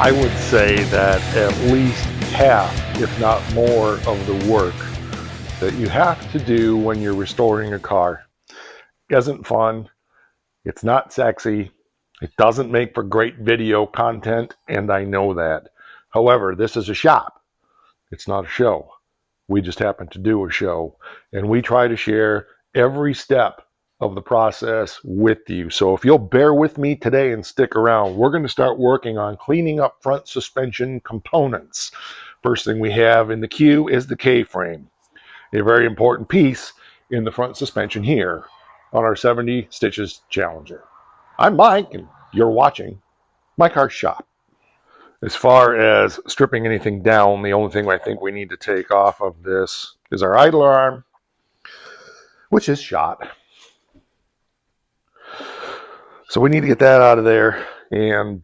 I would say that at least half, if not more, of the work that you have to do when you're restoring a car isn't fun. It's not sexy. It doesn't make for great video content, and I know that. However, this is a shop. It's not a show. We just happen to do a show, and we try to share every step of the process with you. So if you'll bear with me today and stick around, we're going to start working on cleaning up front suspension components. First thing we have in the queue is the K-frame, a very important piece in the front suspension here on our 70 Stitches Challenger. I'm Mike, and you're watching My Car Shop. As far as stripping anything down, the only thing I think we need to take off of this is our idler arm, which is shot. So we need to get that out of there and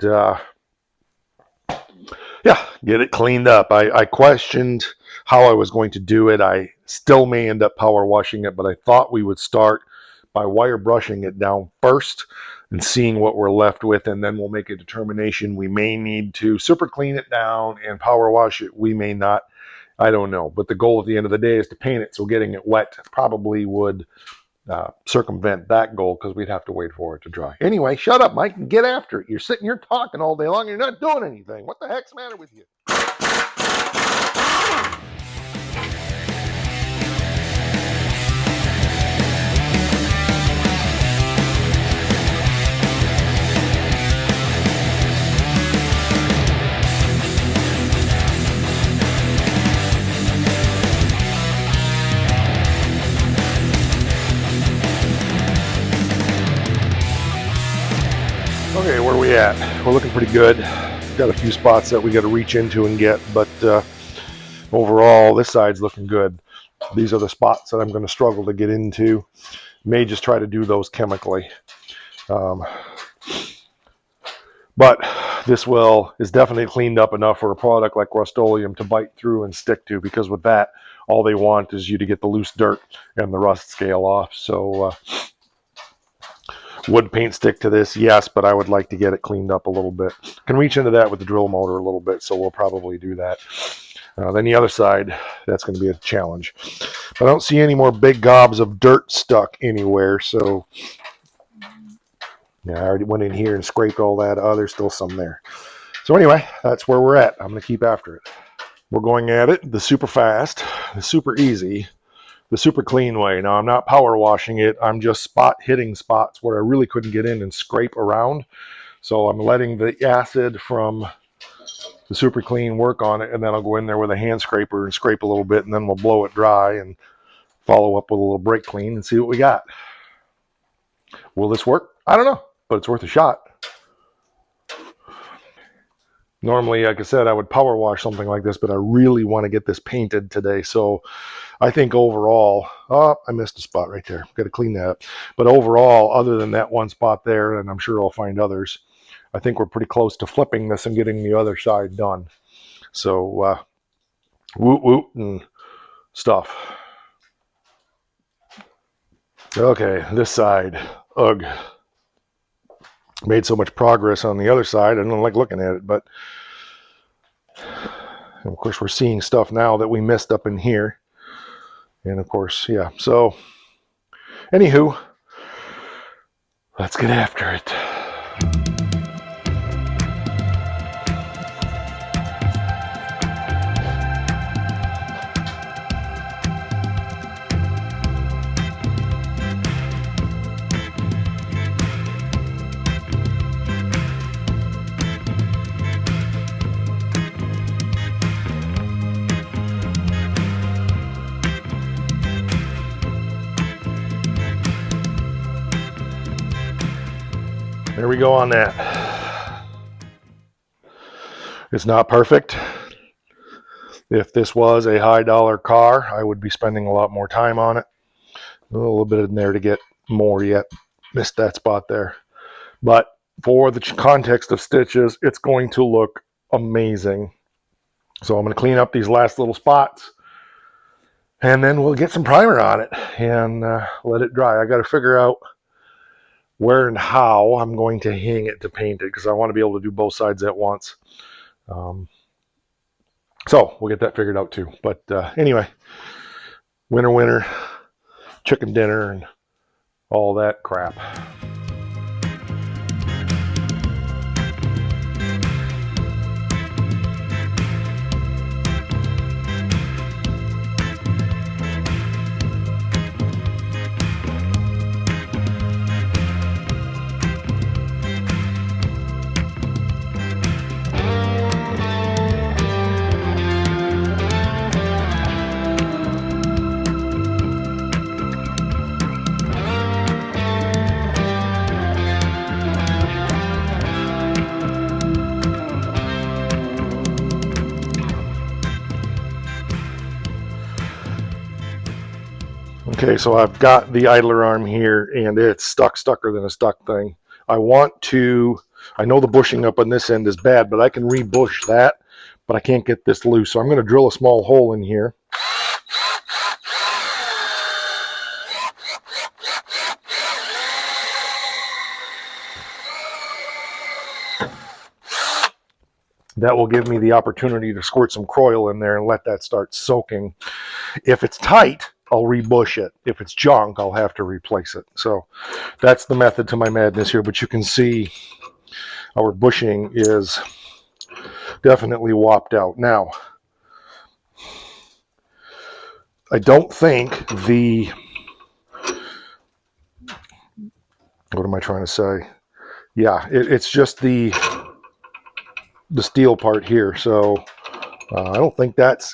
get it cleaned up. I questioned how I was going to do it. I still may end up power washing it, but I thought we would start by wire brushing it down first and seeing what we're left with, and then we'll make a determination. We may need to super clean it down and power wash it. We may not. I don't know. But the goal at the end of the day is to paint it, so getting it wet probably would circumvent that goal because we'd have to wait for it to dry. Anyway, shut up, Mike, and get after it. You're sitting here talking all day long and you're not doing anything. What the heck's the matter with you? Okay, where are we at? We're looking pretty good. Got a few spots that we got to reach into and get, but overall, this side's looking good. These are the spots that I'm going to struggle to get into. May just try to do those chemically. But this is definitely cleaned up enough for a product like Rust-Oleum to bite through and stick to, because with that, all they want is you to get the loose dirt and the rust scale off. So would paint stick to this? Yes, but I would like to get it cleaned up a little bit. Can reach into that with the drill motor a little bit, so we'll probably do that. Then the other side, that's going to be a challenge. I don't see any more big gobs of dirt stuck anywhere, so yeah, I already went in here and scraped all that. Oh, there's still some there. So anyway, that's where we're at. I'm going to keep after it. We're going at it the super fast, the super easy, the super clean way. Now, I'm not power washing it. I'm just spot hitting spots where I really couldn't get in and scrape around. So I'm letting the acid from the super clean work on it, and then I'll go in there with a hand scraper and scrape a little bit, and then we'll blow it dry and follow up with a little brake clean and see what we got. Will this work? I don't know, but it's worth a shot. Normally, like I said, I would power wash something like this, but I really want to get this painted today. So I think overall, I missed a spot right there. Got to clean that up. But overall, other than that one spot there, and I'm sure I'll find others, I think we're pretty close to flipping this and getting the other side done. So woot woot and stuff. Okay, this side, ugh. Made so much progress on the other side. I don't like looking at it, but of course we're seeing stuff now that we missed up in here. And of course, yeah. So anywho, let's get after it. There we go on that. It's not perfect. If this was a high dollar car, I would be spending a lot more time on it. A little bit in there to get more yet. Missed that spot there. But for the context of stitches, it's going to look amazing. So I'm going to clean up these last little spots, and then we'll get some primer on it and let it dry. I got to figure out where and how I'm going to hang it to paint it, because I want to be able to do both sides at once. So we'll get that figured out too. But anyway, winter, chicken dinner, and all that crap. Okay, so I've got the idler arm here, and it's stucker than a stuck thing. I know the bushing up on this end is bad, but I can re-bush that, but I can't get this loose. So I'm going to drill a small hole in here. That will give me the opportunity to squirt some Kroil in there and let that start soaking. If it's tight, I'll re-bush it. If it's junk, I'll have to replace it. So that's the method to my madness here, but you can see our bushing is definitely whopped out. Now, I don't think what am I trying to say? Yeah, it's just the steel part here. So I don't think that's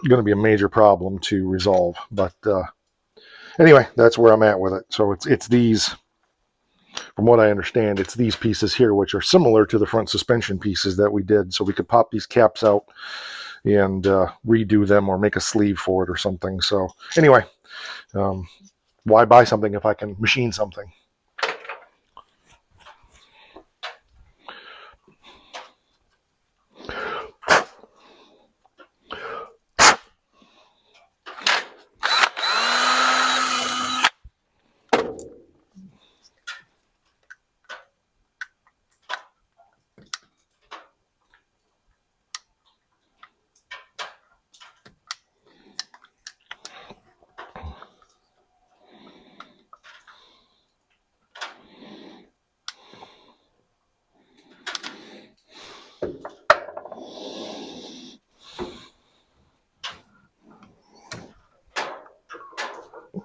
going to be a major problem to resolve. But anyway, that's where I'm at with it. So it's these, from what I understand, it's these pieces here, which are similar to the front suspension pieces that we did. So we could pop these caps out and redo them or make a sleeve for it or something. So anyway, why buy something if I can machine something?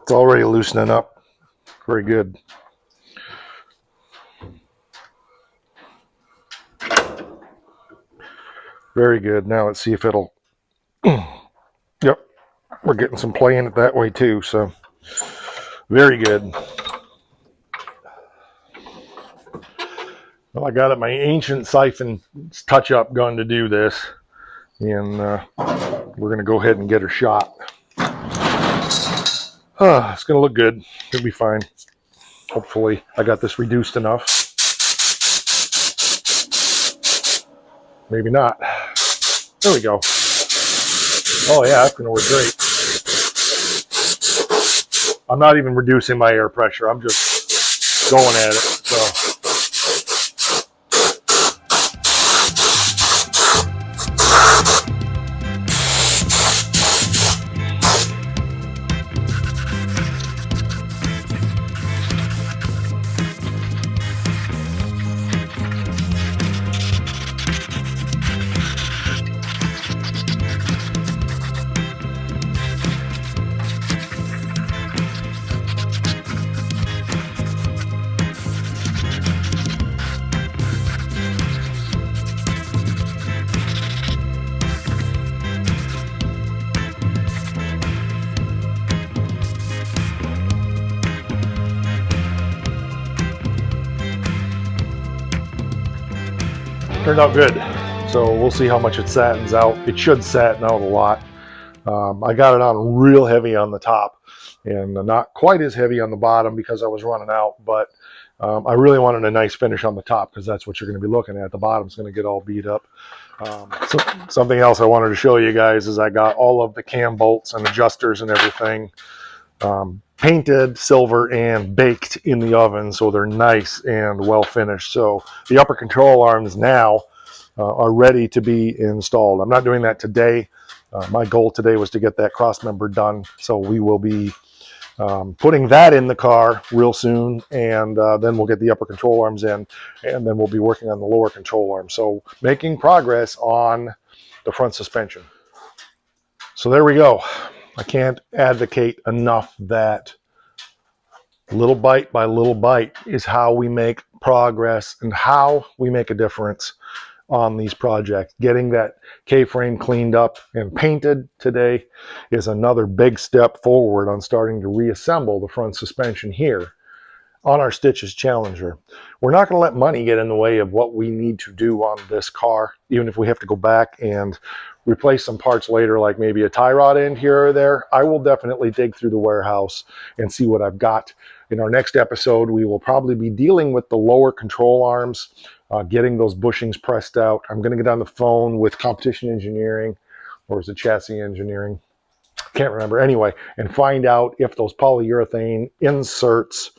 It's already loosening up. Very good. Very good. Now let's see if it'll... Yep, we're getting some play in it that way too, so very good. Well, I got it, my ancient siphon touch-up gun to do this, and we're going to go ahead and get her shot. It's going to look good. It'll be fine. Hopefully, I got this reduced enough. Maybe not. There we go. Oh yeah, that's going to work great. I'm not even reducing my air pressure. I'm just going at it. So. Turned out good, so we'll see how much it satins out. It should satin out a lot. I got it on real heavy on the top and not quite as heavy on the bottom because I was running out, but I really wanted a nice finish on the top because that's what you're going to be looking at. The bottom's going to get all beat up. So something else I wanted to show you guys is I got all of the cam bolts and adjusters and everything painted silver and baked in the oven, so they're nice and well finished. So the upper control arms now are ready to be installed. I'm not doing that today. My goal today was to get that cross member done, so we will be putting that in the car real soon, and then we'll get the upper control arms in, and then we'll be working on the lower control arms. So making progress on the front suspension. So there we go. I can't advocate enough that little bite by little bite is how we make progress and how we make a difference on these projects. Getting that K-frame cleaned up and painted today is another big step forward on starting to reassemble the front suspension here on our Stitches Challenger. We're not going to let money get in the way of what we need to do on this car, even if we have to go back and replace some parts later, like maybe a tie rod end here or there. I will definitely dig through the warehouse and see what I've got. In our next episode, we will probably be dealing with the lower control arms, getting those bushings pressed out. I'm going to get on the phone with Competition Engineering, or is it Chassis Engineering? Can't remember. Anyway, and find out if those polyurethane inserts,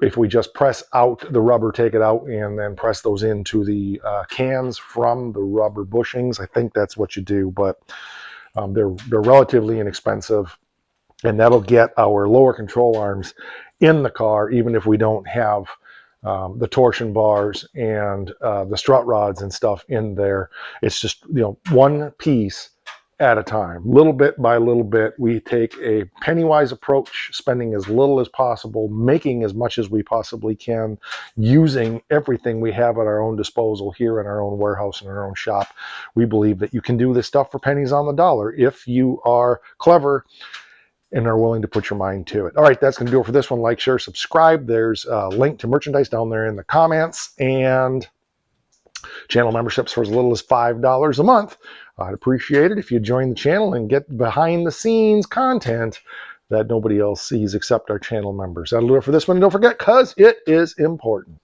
if we just press out the rubber, take it out, and then press those into the cans from the rubber bushings. I think that's what you do, but they're relatively inexpensive, and that'll get our lower control arms in the car, even if we don't have the torsion bars and the strut rods and stuff in there. It's just, one piece at a time, little bit by little bit. We take a penny-wise approach, spending as little as possible, making as much as we possibly can, using everything we have at our own disposal here in our own warehouse and our own shop. We believe that you can do this stuff for pennies on the dollar if you are clever and are willing to put your mind to it. All right, that's going to do it for this one. Like, share, subscribe. There's a link to merchandise down there in the comments, and channel memberships for as little as $5 a month. I'd appreciate it if you join the channel and get behind the scenes content that nobody else sees except our channel members. That'll do it for this one. And don't forget, because it is important.